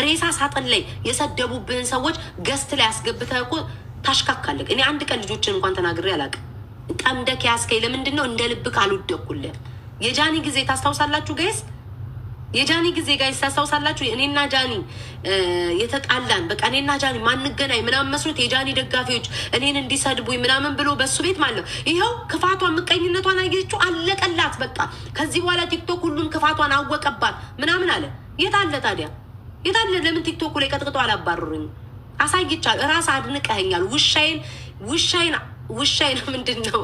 ሬሳ ሳጥን ላይ የሰደቡብህን ሰዎች ገስት ላይ አስገብተህ እኮ ታሽካካለህ። እኔ አንድ ቀን ልጆችን እንኳን ተናግሬ አላውቅም። ጠምደክ ያስከኝ ለምንድን ነው? እንደ ልብክ አልወደኩልህ። የጃኒ ጊዜ ታስታውሳላችሁ ጋይስ? የጃኒ ጊዜ ጋይስ ታስታውሳላችሁ? እኔና ጃኒ የተጣላን በቃ እኔና ጃኒ ማንገናኝ ምናምን መስሎት የጃኒ ደጋፊዎች እኔን እንዲሰድቡኝ ምናምን ብሎ በሱ ቤት ማለት ነው። ይኸው ክፋቷን ምቀኝነቷን አየችው፣ አለቀላት። በቃ ከዚህ በኋላ ቲክቶክ ሁሉም ክፋቷን አወቀባት ምናምን አለ። የታለ ታዲያ? የታለ? ለምን ቲክቶክ ላይ ቀጥቅጦ አላባረሩኝ? አሳይቻል። ራስ አድንቀኸኛል። ውሻዬን ምንድን ነው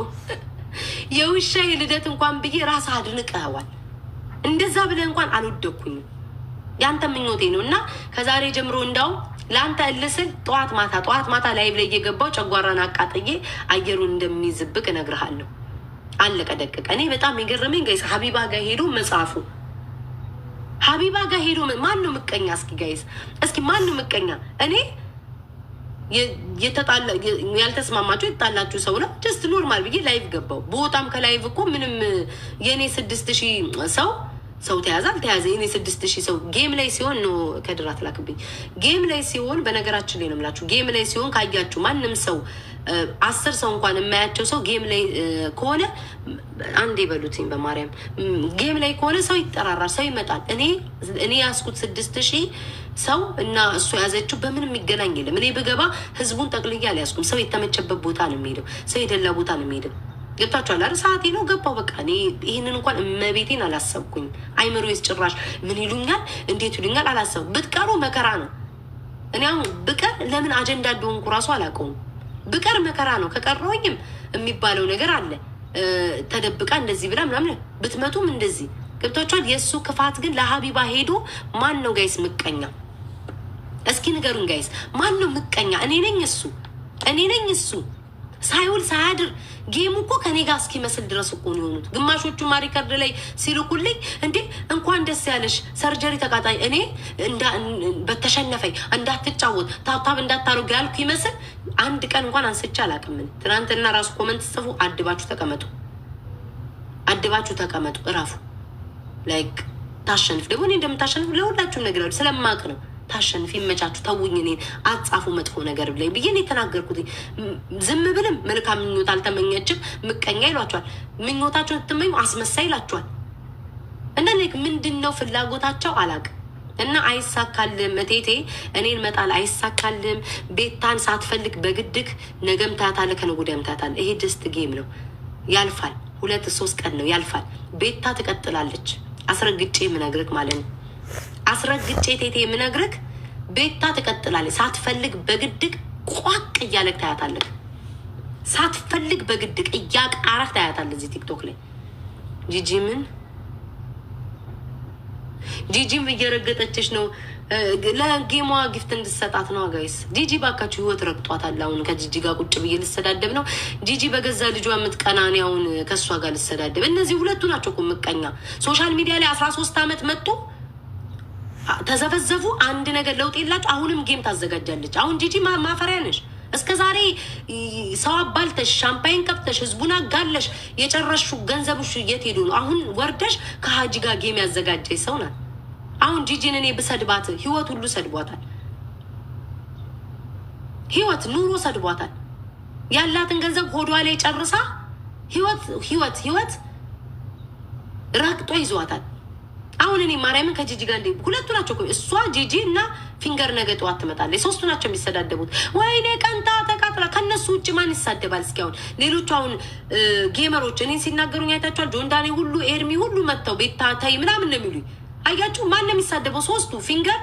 የውሻዬ ልደት እንኳን ብዬ ራስ አድንቀኸዋል። እንደዛ ብለህ እንኳን አልወደኩኝም። ያንተ ምኞቴ ነው። እና ከዛሬ ጀምሮ እንዳው ለአንተ እልስል ጠዋት ማታ ላይቭ ላይ እየገባው ጨጓራን አቃጥዬ አየሩን እንደሚይዝብቅ እነግርሃለሁ። አለቀ ደቀቀ። እኔ በጣም የገረመኝ ጋይስ ሀቢባ ጋር ሄዶ መጽሐፉ ሀቢባ ጋር ሄዶ ማን ነው ምቀኛ? እስኪ ጋይስ እስኪ ማን ነው ምቀኛ? እኔ ያልተስማማችሁ የተጣላችሁ ሰው ነው ጀስት ኖርማል ብዬ ላይቭ ገባው። በጣም ከላይቭ እኮ ምንም የእኔ 6000 ሰው ተያዘ አልተያዘ የኔ 6000 ሰው ጌም ላይ ሲሆን ነው ከድራት ላክብኝ። ጌም ላይ ሲሆን በነገራችን ላይ ነው የምላችሁ። ጌም ላይ ሲሆን ካያችሁ ማንም ሰው 10 ሰው እንኳን የማያቸው ሰው ጌም ላይ ከሆነ አንዴ በሉትኝ በማርያም ጌም ላይ ከሆነ ሰው ይጠራራል፣ ሰው ይመጣል። እኔ ያስኩት 6000 ሰው እና እሱ ያዘችው በምን የሚገናኝ የለም። እኔ ብገባ ህዝቡን ጠቅልያ አልያዝኩም። ሰው የተመቸበት ቦታ ነው የሚሄደው፣ ሰው የደላ ቦታ ነው የሚሄደው። ገብታችኋል አይደል? ሰዓቴ ነው ገባው። በቃ እኔ ይህንን እንኳን እመቤቴን አላሰብኩኝ። አይምሮ ጭራሽ ምን ይሉኛል እንዴት ይሉኛል አላሰብኩም። ብትቀሩ መከራ ነው። እኔ አሁን ብቀር ለምን አጀንዳ እንደሆንኩ ራሱ አላውቀውም። ብቀር መከራ ነው። ከቀረውኝም የሚባለው ነገር አለ። ተደብቃ እንደዚህ ብላ ምናምን ብትመጡም እንደዚህ ገብታችኋል። የእሱ ክፋት ግን ለሀቢባ ሄዶ ማን ነው ጋይስ ምቀኛ? እስኪ ንገሩን ጋይስ፣ ማን ነው ምቀኛ? እኔ ነኝ እሱ ሳይውል ሳያድር ጌሙ እኮ ከኔ ጋር እስኪመስል ድረስ እኮ ነው የሆኑት። ግማሾቹ ማሪከርድ ላይ ሲልኩልኝ እንዴ እንኳን ደስ ያለሽ ሰርጀሪ ተቃጣይ እኔ በተሸነፈኝ እንዳትጫወት ታብታብ እንዳታረጉ ያልኩ ይመስል አንድ ቀን እንኳን አንስቼ አላውቅም። ትናንትና ራሱ ኮመንት ጽፉ፣ አድባችሁ ተቀመጡ፣ እራፉ። ላይክ ታሸንፍ ደግሞ እኔ እንደምታሸንፍ ለሁላችሁም ነገር ስለማቅ ነው። ታሸንፍ፣ ይመቻችሁ፣ ተውኝ፣ እኔን አጻፉ መጥፎ ነገር ብላይ ብዬ ነው የተናገርኩት። ዝም ብልም መልካም ምኞት አልተመኘችም ምቀኛ ይሏቸዋል። ምኞታቸውን ትመኙ አስመሳይ ይላቸዋል። እና ላይክ ምንድን ነው ፍላጎታቸው አላቅም። እና አይሳካልም እቴቴ፣ እኔን መጣል አይሳካልም። ቤታን ሳትፈልግ በግድክ ነገም ታያታለህ፣ ከነገ ወዲያም ታያታለህ። ይሄ ጀስት ጌም ነው፣ ያልፋል። 2-3 ቀን ነው ያልፋል። ቤታ ትቀጥላለች። አስረግጬ የምነግርህ ማለት ነው። አስረግጬ ቴቴ የምነግርህ ቤታ ትቀጥላለች። ሳትፈልግ በግድቅ ቋቅ እያለቅ ታያታለህ። ሳትፈልግ በግድቅ እያቃረህ ታያታለህ። እዚህ ቲክቶክ ላይ ጂጂም እየረገጠችሽ ነው። ለጌሟ ጊፍት እንድሰጣት ነው ጋይስ። ጂጂ ባካችሁ ህይወት ረግጧታል። አሁን ከጂጂ ጋር ቁጭ ብዬ ልሰዳደብ ነው። ጂጂ በገዛ ልጇ የምትቀናኔ አሁን ከእሷ ጋር ልሰዳደብ። እነዚህ ሁለቱ ናቸው እኮ ምቀኛ። ሶሻል ሚዲያ ላይ 13 ዓመት መጡ፣ ተዘፈዘፉ፣ አንድ ነገር ለውጥ የላቸው። አሁንም ጌም ታዘጋጃለች። አሁን ጂጂ ማፈሪያ ነሽ። እስከ ዛሬ ሰው አባልተሽ ሻምፓይን ከፍተሽ ህዝቡን አጋለሽ የጨረሹ ገንዘብሽ የት ሄዱ ነው? አሁን ወርደሽ ከሀጂ ጋር ጌም ያዘጋጀች ሰው ናት። አሁን ጂጂን እኔ ብሰድባት ህይወት ሁሉ ሰድቧታል። ህይወት ኑሮ ሰድቧታል። ያላትን ገንዘብ ሆዷ ላይ ጨርሳ ህይወት ረግጦ ይዟታል። አሁን እኔ ማርያምን ከጂጂ ጋር እንደ ሁለቱ ናቸው እሷ ጂጂ እና ፊንገር ነገ ጠዋት ትመጣለች። 3ቱ ናቸው የሚሰዳደቡት። ወይኔ ቀንታ ተቃጥላ። ከነሱ ውጭ ማን ይሳደባል? እስኪ አሁን ሌሎቹ አሁን ጌመሮች እኔን ሲናገሩኝ አይታችኋል። ጆንዳኔ ሁሉ ኤርሚ ሁሉ መጥተው ቤታ ታይ ምናምን ነው የሚሉኝ። አያችሁ ማን ነው የሚሳደበው? 3ቱ ፊንገር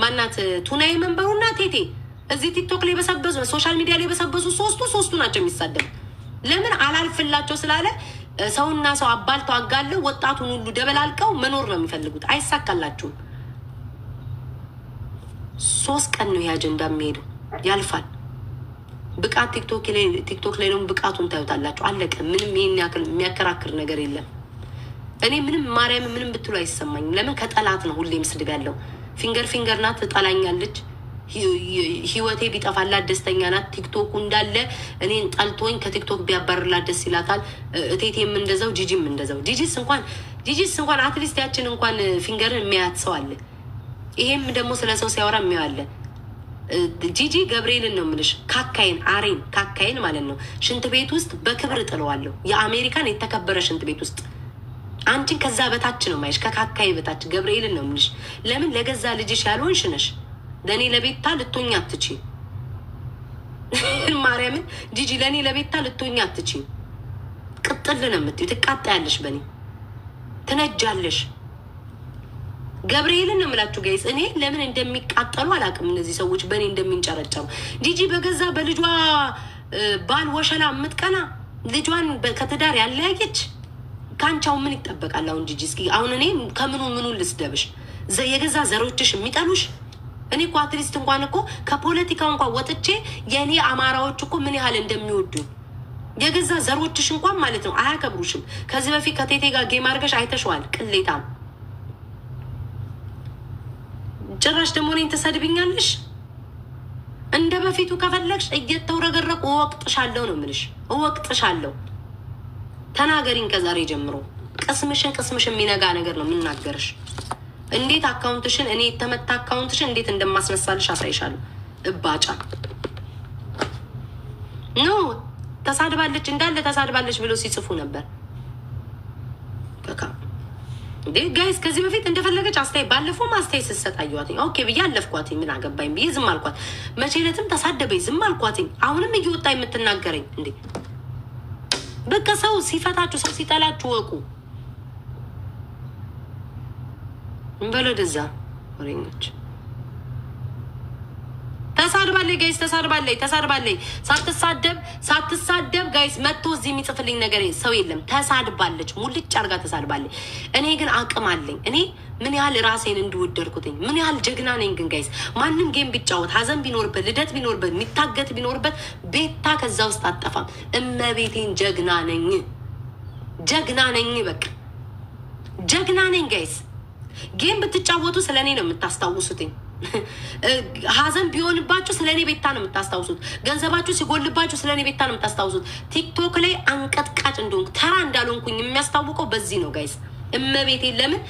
ማናት ቱናዬ መንበሩና ቴቴ እዚህ ቲክቶክ ላይ በሰበዙ ሶሻል ሚዲያ ላይ በሰበዙ 3ቱ ናቸው የሚሳደቡ። ለምን አላልፍላቸው ስላለ ሰውና ሰው አባልተው አጋለው ወጣቱን ሁሉ ደበላልቀው መኖር ነው የሚፈልጉት። አይሳካላችሁም። 3 ቀን ነው የአጀንዳ የሚሄደው፣ ያልፋል። ብቃት ቲክቶክ ላይ ነው ብቃቱን ታዩታላችሁ። አለቀ። ምንም ይሄን ያክል የሚያከራክር ነገር የለም። እኔ ምንም ማርያም ምንም ብትሉ አይሰማኝም። ለምን ከጠላት ነው ሁሌም ስድብ ያለው። ፊንገር ናት፣ ትጠላኛለች። ህይወቴ ቢጠፋላት ደስተኛ ናት። ቲክቶኩ እንዳለ እኔን ጠልቶኝ ከቲክቶክ ቢያባርላት ደስ ይላታል። እቴቴም እንደዛው፣ ጂጂም እንደዛው። ጂጂስ እንኳን አትሊስት ያችን እንኳን ፊንገርን የሚያያት ሰው አለ። ይሄም ደግሞ ስለ ሰው ሲያወራ የሚያዋለ ጂጂ ገብርኤልን ነው የምልሽ። ካካይን ማለት ነው ሽንት ቤት ውስጥ በክብር ጥለዋለሁ። የአሜሪካን የተከበረ ሽንት ቤት ውስጥ አንቺን ከዛ በታች ነው ማይሽ፣ ከካካይ በታች ገብርኤልን ነው የምልሽ። ለምን ለገዛ ልጅሽ ያልሆንሽ ነሽ። ለእኔ ለቤታ ልትሆኝ አትቺ። ማርያምን ጂጂ ለእኔ ለቤታ ልትሆኝ አትቺ። ቅጥል ነው የምትይው። ትቃጣያለሽ፣ በእኔ ትነጃለሽ። ገብርኤልን ነው የምላችሁ ጋይስ። እኔ ለምን እንደሚቃጠሉ አላውቅም። እነዚህ ሰዎች በእኔ እንደሚንጨረጨሩ። ጂጂ በገዛ በልጇ ባል ወሸላ የምትቀና ልጇን ከትዳር ያለያየች ከአንቻው ምን ይጠበቃል? አሁን ጂጂ እስኪ አሁን እኔ ከምኑ ልስደብሽ? የገዛ ዘሮችሽ የሚጠሉሽ። እኔ እኮ አትሊስት እንኳን እኮ ከፖለቲካ እንኳን ወጥቼ የእኔ አማራዎች እኮ ምን ያህል እንደሚወዱ የገዛ ዘሮችሽ እንኳን ማለት ነው አያከብሩሽም። ከዚህ በፊት ከቴቴ ጋር ጌም አድርገሽ አይተሸዋል። ቅሌታም ጭራሽ ደግሞ እኔን ትሰድብኛለሽ። እንደ በፊቱ ከፈለግሽ እየተውረገረቁ እወቅጥሻለሁ ነው የምልሽ። እወቅጥሻለሁ። ተናገሪኝ ከዛሬ ጀምሮ። ቅስምሽን የሚነጋ ነገር ነው የምናገርሽ። እንዴት አካውንትሽን እኔ የተመታ አካውንትሽን እንዴት እንደማስነሳልሽ አሳይሻለሁ። እባጫ ኖ ተሳድባለች እንዳለ ተሳድባለች ብሎ ሲጽፉ ነበር። ጋይስ ከዚህ በፊት እንደፈለገች አስተያየት ባለፈውም አስተያየት ስትሰጣየዋትኝ ኦኬ ብዬ አለፍኳትኝ። ምን አገባኝ ብዬ ዝም አልኳት። መቼ ዕለትም ተሳደበኝ ዝም አልኳትኝ። አሁንም እየወጣ የምትናገረኝ እንዴ! በቃ ሰው ሲፈታችሁ ሰው ሲጠላችሁ ወቁ። እንበለው ደዛ ወሬኞች ተሳድባለች ጋይስ፣ ተሳድባለች። ሳትሳደብ ጋይስ መጥቶ እዚህ የሚጽፍልኝ ነገር ሰው የለም። ተሳድባለች፣ ሙልጭ አርጋ ተሳድባለች። እኔ ግን አቅም አለኝ። እኔ ምን ያህል ራሴን እንድወደድኩትኝ ምን ያህል ጀግና ነኝ። ግን ጋይስ ማንም ጌም ቢጫወት ሀዘን ቢኖርበት ልደት ቢኖርበት የሚታገት ቢኖርበት ቤታ ከዛ ውስጥ አጠፋም። እመቤቴን ጀግና ነኝ። በቃ ጀግና ነኝ ጋይስ። ጌም ብትጫወቱ ስለ እኔ ነው የምታስታውሱትኝ። ሀዘን ቢሆንባችሁ ስለ እኔ ቤታ ነው የምታስታውሱት። ገንዘባችሁ ሲጎልባችሁ ስለ እኔ ቤታ ነው የምታስታውሱት። ቲክቶክ ላይ አንቀጥቃጭ እንደሆንኩ ተራ እንዳልሆንኩኝ የሚያስታውቀው በዚህ ነው ጋይስ። እመቤቴን ለምን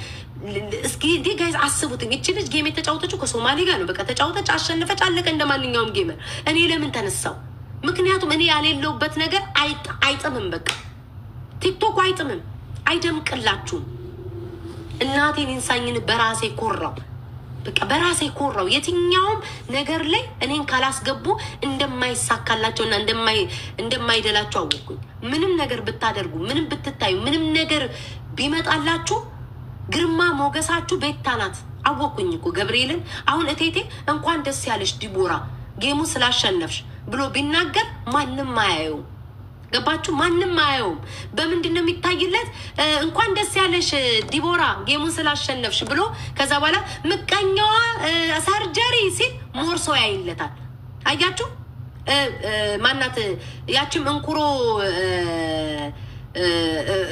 እስኪ እንዲህ ጋይስ አስቡትኝ። እቺ ልጅ ጌም የተጫወተችው ከሶማሌ ጋር ነው። በቃ ተጫወተች፣ አሸነፈች፣ አለቀ። እንደ ማንኛውም ጌመር እኔ ለምን ተነሳው? ምክንያቱም እኔ ያሌለውበት ነገር አይጥምም። በቃ ቲክቶክ አይጥምም፣ አይደምቅላችሁም። እናቴን ኢንሳኝን በራሴ ኮራው። በቃ በራሴ ኮራው። የትኛውም ነገር ላይ እኔን ካላስገቡ እንደማይሳካላቸውና እንደማይደላቸው አወቅኩኝ። ምንም ነገር ብታደርጉ፣ ምንም ብትታዩ፣ ምንም ነገር ቢመጣላችሁ ግርማ ሞገሳችሁ ቤታ ናት። አወቅኩኝ እኮ ገብርኤልን። አሁን እቴቴ እንኳን ደስ ያለሽ ዲቦራ ጌሙ ስላሸነፍሽ ብሎ ቢናገር ማንም አያየውም። ገባችሁ? ማንም አያየውም። በምንድን ነው የሚታይለት? እንኳን ደስ ያለሽ ዲቦራ ጌሙን ስላሸነፍሽ ብሎ ከዛ በኋላ ምቀኛዋ ሰርጀሪ ሲል ሞርሶ ያይለታል። አያችሁ? ማናት ያችም እንኩሮ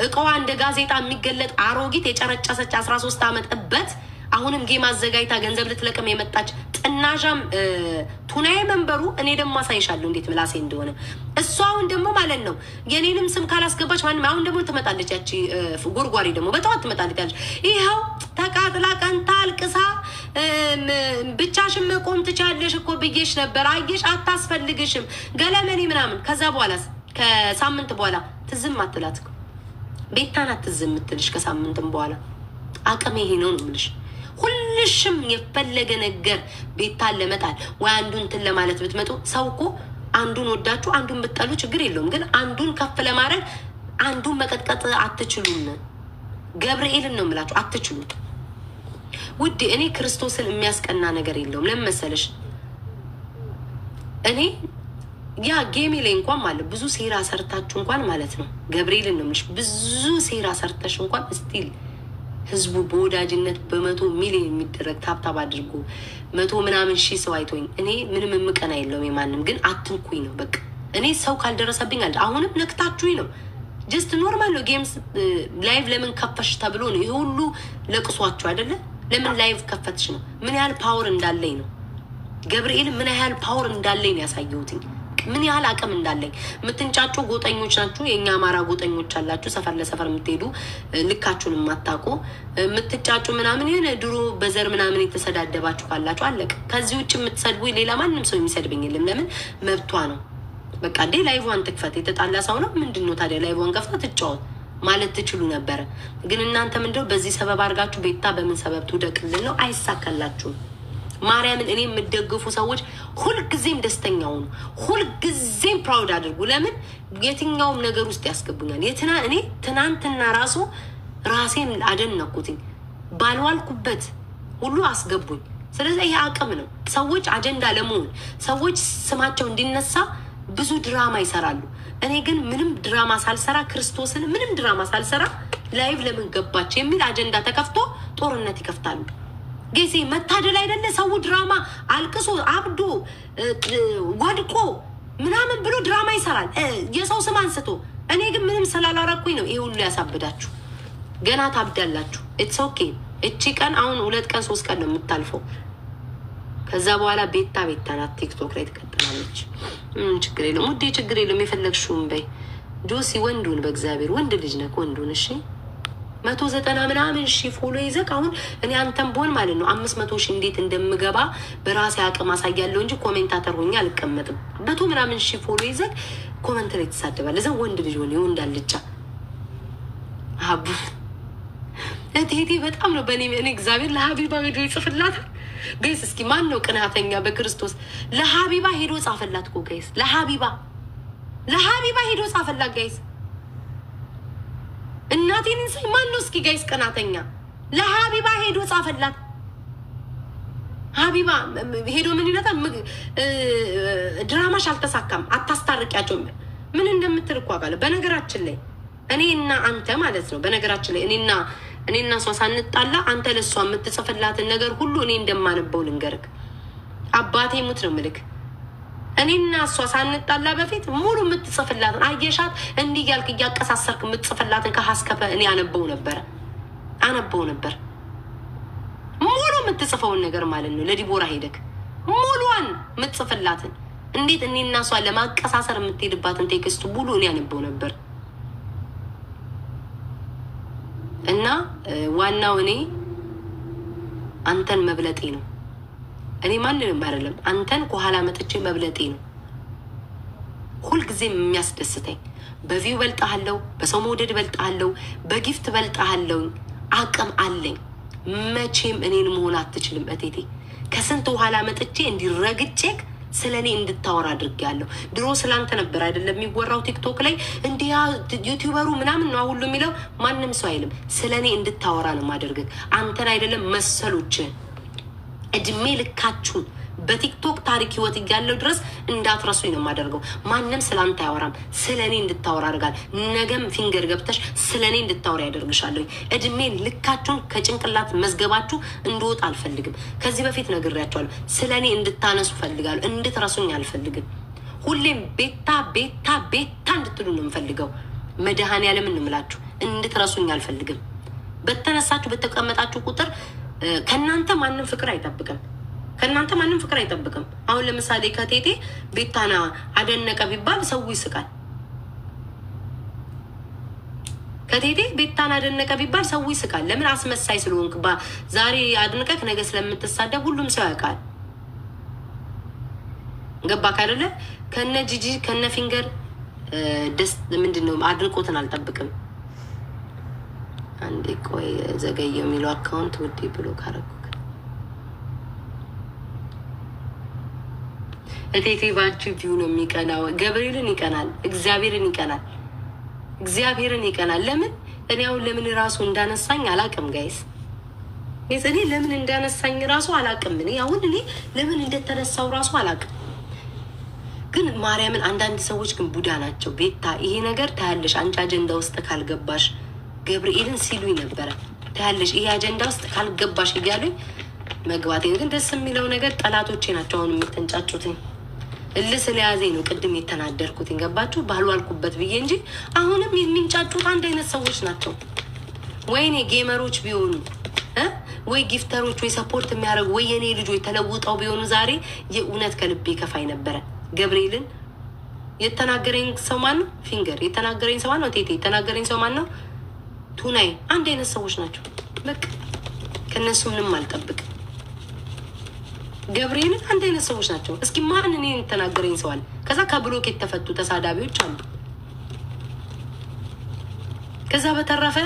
እቃዋ እንደ ጋዜጣ የሚገለጥ አሮጊት የጨረጨሰች 13 ዓመት እበት አሁንም ጌም አዘጋጅታ ገንዘብ ልትለቅም የመጣች ጥናዣም ቱናዬ መንበሩ። እኔ ደግሞ አሳይሻለሁ እንዴት ምላሴ እንደሆነ። እሷ አሁን ደግሞ ማለት ነው የኔንም ስም ካላስገባች ማንም አሁን ደግሞ ትመጣለች። ያቺ ጎርጓሪ ደግሞ በጠዋት ትመጣለች። ያለች ይኸው ተቃጥላ ቀንታ አልቅሳ ብቻሽን መቆም ትቻለሽ እኮ ብዬሽ ነበር፣ አየሽ አታስፈልግሽም ገለመኔ ምናምን። ከዛ በኋላ ከሳምንት በኋላ ትዝም አትላት እኮ ቤታን አትዝም ምትልሽ። ከሳምንትም በኋላ አቅሜ ይሄ ነው የምልሽ። ሁልሽም የፈለገ ነገር ቤታን ለመጣል ወይ አንዱን እንትን ለማለት ብትመጡ ሰው እኮ አንዱን ወዳችሁ አንዱን ብትጠሉ ችግር የለውም። ግን አንዱን ከፍ ለማድረግ አንዱን መቀጥቀጥ አትችሉም። ገብርኤልን ነው የምላችሁ፣ አትችሉም ውዴ። እኔ ክርስቶስን የሚያስቀና ነገር የለውም። ለምን መሰለሽ? እኔ ያ ጌሜ ላይ እንኳን ማለት ብዙ ሴራ ሰርታችሁ እንኳን ማለት ነው ገብርኤልን ነው የምልሽ፣ ብዙ ሴራ ሰርተሽ እንኳን ስቲል ህዝቡ በወዳጅነት በመቶ ሚሊዮን የሚደረግ ታብታብ አድርጎ 100 ምናምን ሺህ ሰው አይቶኝ እኔ ምንም የምቀና የለውም የማንም። ግን አትንኩኝ ነው በቃ። እኔ ሰው ካልደረሰብኝ አለ። አሁንም ነክታችሁኝ ነው። ጀስት ኖርማል ነው። ጌምስ ላይቭ ለምን ከፈሽ ተብሎ ነው ይሄ ሁሉ ለቅሷችሁ አይደለ? ለምን ላይቭ ከፈትሽ ነው። ምን ያህል ፓወር እንዳለኝ ነው ገብርኤል ምን ያህል ፓወር እንዳለኝ ነው ያሳየሁትኝ። ምን ያህል አቅም እንዳለኝ የምትንጫጩ ጎጠኞች ናችሁ። የእኛ አማራ ጎጠኞች አላችሁ፣ ሰፈር ለሰፈር የምትሄዱ ልካችሁን የማታውቁ የምትጫጩ ምናምን የሆነ ድሮ በዘር ምናምን የተሰዳደባችሁ ካላችሁ አለቅ። ከዚህ ውጭ የምትሰድቡ ሌላ ማንም ሰው የሚሰድብኝ የለም። ለምን መብቷ ነው። በቃ እንዴ ላይቭዋን ትክፈት። የተጣላ ሰው ነው ምንድን ነው ታዲያ? ላይቭዋን ከፍታ ትጫወት ማለት ትችሉ ነበረ። ግን እናንተ ምንድነው በዚህ ሰበብ አድርጋችሁ ቤታ በምን ሰበብ ትውደቅልን ነው? አይሳካላችሁም። ማርያምን እኔ የምደግፉ ሰዎች ሁልጊዜም ደስተኛ ሁኑ፣ ሁልጊዜም ፕራውድ አድርጉ። ለምን የትኛውም ነገር ውስጥ ያስገቡኛል። እኔ ትናንትና ራሱ ራሴን አደነኩትኝ፣ ባልዋልኩበት ሁሉ አስገቡኝ። ስለዚህ ይህ አቅም ነው። ሰዎች አጀንዳ ለመሆን ሰዎች ስማቸው እንዲነሳ ብዙ ድራማ ይሰራሉ። እኔ ግን ምንም ድራማ ሳልሰራ ክርስቶስን ምንም ድራማ ሳልሰራ ላይቭ ለምን ገባች የሚል አጀንዳ ተከፍቶ ጦርነት ይከፍታሉ። ጌሴ መታደል አይደለ? ሰው ድራማ አልቅሶ አብዶ ወድቆ ምናምን ብሎ ድራማ ይሰራል የሰው ስም አንስቶ። እኔ ግን ምንም ስላላረኩኝ ነው ይሄ ሁሉ ያሳብዳችሁ። ገና ታብዳላችሁ። ኢትስ ኦኬ። እቺ ቀን አሁን 2 ቀን 3 ቀን ነው የምታልፈው። ከዛ በኋላ ቤታ ናት ቲክቶክ ላይ ትቀጥላለች። ችግር የለም ውዴ፣ ችግር የለም። የፈለግሽውን በይ ጆሲ። ወንዱን በእግዚአብሔር ወንድ ልጅ ነክ ወንዱን። እሺ 190 ምናምን ሺ ፎሎ ይዘክ። አሁን እኔ አንተም ቦን ማለት ነው 500 ሺ እንዴት እንደምገባ በራሴ አቅም አሳያለሁ እንጂ ኮሜንታተር ሆኜ አልቀመጥም። 100 ምናምን ሺ ፎሎ ይዘክ ኮሜንት ላይ ትሳደባለህ። እዛ ወንድ ልጅ ሆነ ይሁን እንዳልጫ አቡ እቴቴ በጣም ነው በእኔ እግዚአብሔር ለሀቢባ ቪዲዮ ይጽፍላታል። ጋይስ እስኪ ማን ነው ቅናተኛ በክርስቶስ? ለሀቢባ ሄዶ ጻፈላት እኮ ጋይስ። ለሀቢባ ሄዶ ጻፈላት ጋይስ። እናቴን እንሰይ ማን ነው እስኪ ጋይስ ቅናተኛ? ለሀቢባ ሄዶ ጻፈላት። ሀቢባ ሄዶ ምን ይላታል? ድራማሽ አልተሳካም አታስታርቂያቸው ምን እንደምትል እኮ አውቃለሁ። በነገራችን ላይ እኔና አንተ ማለት ነው በነገራችን ላይ እኔና እሷ ሳንጣላ አንተ ለእሷ የምትጽፍላትን ነገር ሁሉ እኔ እንደማነበው ልንገርክ። አባቴ ሙት ነው ምልክ። እኔና እሷ ሳንጣላ በፊት ሙሉ የምትጽፍላትን አየሻት፣ እንዲህ ያልክ እያቀሳሰርክ የምትጽፍላትን ከሀስከፈ እኔ አነበው ነበር ሙሉ የምትጽፈውን ነገር ማለት ነው። ለዲቦራ ሄደክ ሙሉዋን የምትጽፍላትን እንዴት እኔና እሷ ለማቀሳሰር የምትሄድባትን ቴክስቱ ሙሉ እኔ አነበው ነበር። እና ዋናው እኔ አንተን መብለጤ ነው። እኔ ማንንም አይደለም፣ አንተን ከኋላ መጥቼ መብለጤ ነው ሁልጊዜም የሚያስደስተኝ። በቪው በልጣለሁ፣ በሰው መውደድ በልጣለሁ፣ በጊፍት በልጣለሁ። አቅም አለኝ። መቼም እኔን መሆን አትችልም እቴቴ። ከስንት ኋላ መጥቼ እንዲረግጬክ ስለ እኔ እንድታወራ አድርጌያለሁ። ድሮ ስላንተ ነበር አይደለም የሚወራው ቲክቶክ ላይ እንዲያ ዩቲዩበሩ ምናምን ነው ሁሉ የሚለው። ማንም ሰው አይልም። ስለ እኔ እንድታወራ ነው ማደርግህ። አንተን አይደለም መሰሎችን እድሜ ልካችሁን በቲክቶክ ታሪክ ህይወት እያለው ድረስ እንዳትረሱኝ ነው የማደርገው። ማንም ስላንተ አያወራም። ስለ እኔ እንድታወራ አድርጋል። ነገም ፊንገር ገብተሽ ስለ እኔ እንድታወራ ያደርግሻለሁ። እድሜ ልካችሁን ከጭንቅላት መዝገባችሁ እንድወጣ አልፈልግም። ከዚህ በፊት ነግሬያቸዋለሁ። ስለ እኔ እንድታነሱ ፈልጋለሁ። እንድትረሱኝ አልፈልግም። ሁሌም ቤታ እንድትሉ ነው የምፈልገው። መድኃኔዓለምን ነው የምላችሁ። እንድትረሱኝ አልፈልግም። በተነሳችሁ በተቀመጣችሁ ቁጥር ከእናንተ ማንም ፍቅር አይጠብቅም። አሁን ለምሳሌ ከቴቴ ቤታና አደነቀ ቢባል ሰው ይስቃል። ከቴቴ ቤታና አደነቀ ቢባል ሰው ይስቃል። ለምን? አስመሳይ ስለሆንክ። ዛሬ አድንቀክ ነገ ስለምትሳደብ ሁሉም ሰው ያውቃል። ገባክ አይደለ? ከነ ጂጂ ከነ ፊንገር ደስ ምንድን ነው አድንቆትን አልጠብቅም። አንዴ ቆይ ዘገየው የሚለው አካውንት ውዴ ብሎ ካረኩ እቴቴ ባንቺ ቪው ነው የሚቀናው። ገብርኤልን ይቀናል፣ እግዚአብሔርን ይቀናል። ለምን? እኔ አሁን ለምን ራሱ እንዳነሳኝ አላቅም ጋይስ። እኔ ለምን እንዳነሳኝ ራሱ አላቅም። እኔ ለምን እንደተነሳው ራሱ አላቅም። ግን ማርያምን አንዳንድ ሰዎች ግን ቡዳ ናቸው። ቤታ ይሄ ነገር ታያለሽ አንቺ አጀንዳ ውስጥ ካልገባሽ ገብርኤልን ሲሉኝ ነበረ። ታያለሽ ይሄ አጀንዳ ውስጥ ካልገባሽ እያሉኝ መግባቴ። ግን ደስ የሚለው ነገር ጠላቶቼ ናቸው አሁን የምትንጫጩትኝ። እልህ ስለያዘኝ ነው ቅድም የተናደርኩት። ገባችሁ? ባልዋልኩበት ብዬ እንጂ አሁንም የሚንጫጩት አንድ አይነት ሰዎች ናቸው። ወይኔ ጌመሮች ቢሆኑ ወይ ጊፍተሮች ወይ ሰፖርት የሚያደርጉ ወይ የኔ ልጆች ተለውጠው ቢሆኑ ዛሬ የእውነት ከልቤ ከፋይ ነበረ። ገብርኤልን የተናገረኝ ሰው ማን ነው? ፊንገር የተናገረኝ ሰው ማን ነው? ቴቴ የተናገረኝ ሰው ማን ነው? ቱናይ አንድ አይነት ሰዎች ናቸው። በቃ ከነሱ ምንም አልጠብቅ። ገብርኤል አንድ አይነት ሰዎች ናቸው። እስኪ ማን እኔ የተናገረኝ ሰው አለ? ከዛ ከብሎክ የተፈቱ ተሳዳቢዎች አሉ። ከዛ በተረፈ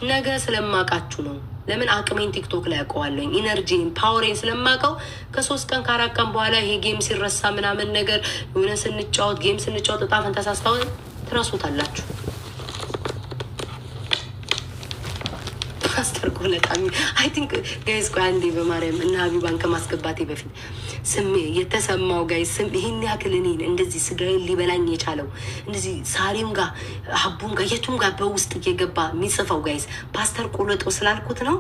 ነገ ስለማውቃችሁ ነው። ለምን አቅሜን ቲክቶክ ላይ ያውቀዋለኝ ኢነርጂን ፓወሬን ስለማውቀው ከ3 ቀን ከ4 ቀን በኋላ ይሄ ጌም ሲረሳ ምናምን ነገር የሆነ ስንጫወት ጌም ስንጫወት እጣ ፈንታ ሳስታወስ ትረሱታላችሁ። ፓስተር ቆለጣሚ አይ ቲንክ ጋይስ ቆይ አንዴ በማርያም እና ሀቢባን ከማስገባቴ በፊት ስሜ የተሰማው ጋይስ ስም ይሄን ያክል እኔን እንደዚህ ስጋዬን ሊበላኝ የቻለው እንደዚህ ሳሪም ጋር ሀቡም ጋር የቱም ጋር በውስጥ እየገባ የሚጽፈው ጋይስ ፓስተር ቆለጦ ስላልኩት ነው።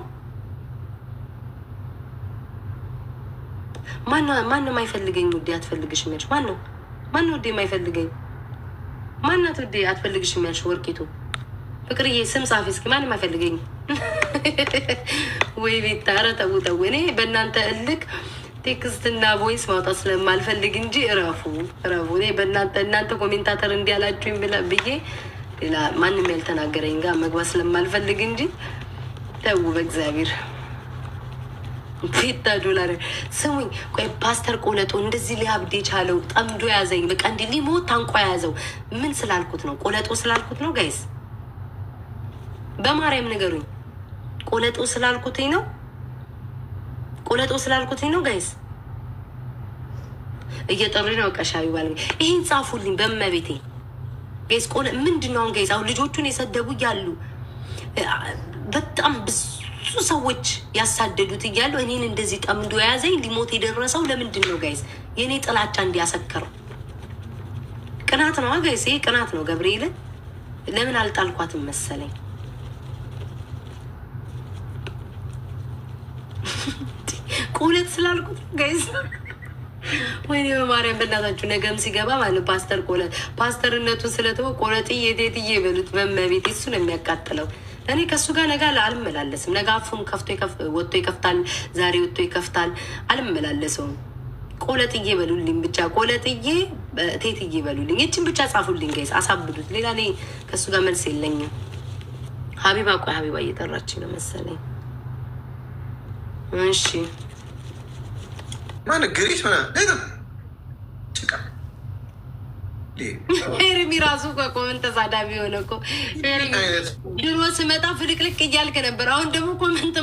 ማነው የማይፈልገኝ? ውዴ አትፈልግሽም ያልሽ ማነው? ውዴ የማይፈልገኝ ማናት? ውዴ አትፈልግሽም ያልሽ ወርቂቱ ፍቅርዬ ስም ጻፊ እስኪ። ማንም አይፈልገኝ ወይ ቤት ኧረ ተው ተው። እኔ በእናንተ እልክ ቴክስትና ቮይስ ማውጣት ስለማልፈልግ እንጂ እረፉ። እኔ እናንተ ኮሜንታተር እንዲያላችሁኝ ብዬ ሌላ ማንም ያልተናገረኝ ጋር መግባት ስለማልፈልግ እንጂ ተው በእግዚአብሔር። ቤታ ዶላር ስሙኝ። ቆይ ፓስተር ቆለጦ እንደዚህ ሊያብድ የቻለው ጠምዶ ያዘኝ። በቃ እንዲህ ሊሞት ታንቋ ያዘው ምን ስላልኩት ነው? ቆለጦ ስላልኩት ነው ጋይስ? በማርያም ንገሩኝ። ቆለጦ ስላልኩትኝ ነው? ቆለጦ ስላልኩትኝ ነው ጋይስ? እየጠሪ ነው ቀሻቢ ባለ ይሄን ጻፉልኝ በመቤቴ ጋይስ። ምንድን ነው አሁን ጋይስ? አሁን ልጆቹን የሰደቡ እያሉ በጣም ብዙ ሰዎች ያሳደዱት እያሉ እኔን እንደዚህ ጠምዶ የያዘኝ ሊሞት የደረሰው ለምንድን ነው ጋይስ? የእኔ ጥላቻ እንዲያሰከረው ቅናት ነው ጋይስ። ይሄ ቅናት ነው። ገብርኤልን ለምን አልጣልኳትም መሰለኝ? ቆለጥ ስላልኩት ጋይስ። ወይኔ በማርያም በእናታችሁ ነገም ሲገባ ማለት ፓስተር ቆለጥ ፓስተርነቱን ስለተወ ቆለጥዬ ቴትዬ በሉት በመቤት እሱ ነው የሚያቃጥለው። እኔ ከእሱ ጋር ነገ አልመላለስም። ነገ አፉን ከፍቶ ወጥቶ ይከፍታል፣ ዛሬ ወጥቶ ይከፍታል። አልመላለሰውም። ቆለጥዬ በሉልኝ ብቻ፣ ቆለጥዬ ቴትዬ በሉልኝ። ይችን ብቻ ጻፉልኝ ጋይስ፣ አሳብዱት። ሌላ እኔ ከእሱ ጋር መልስ የለኝም። ሀቢባ ቆይ ሀቢባ እየጠራችኝ ነው መሰለኝ። እሺ ማን ግሪስ ሆነ ኤርሚ ራሱ ኮመንት ተሳዳቢ ሆነ እኮ። ድሮ ስመጣ ፍልቅልቅ እያልክ ነበር። አሁን ደግሞ ኮመንት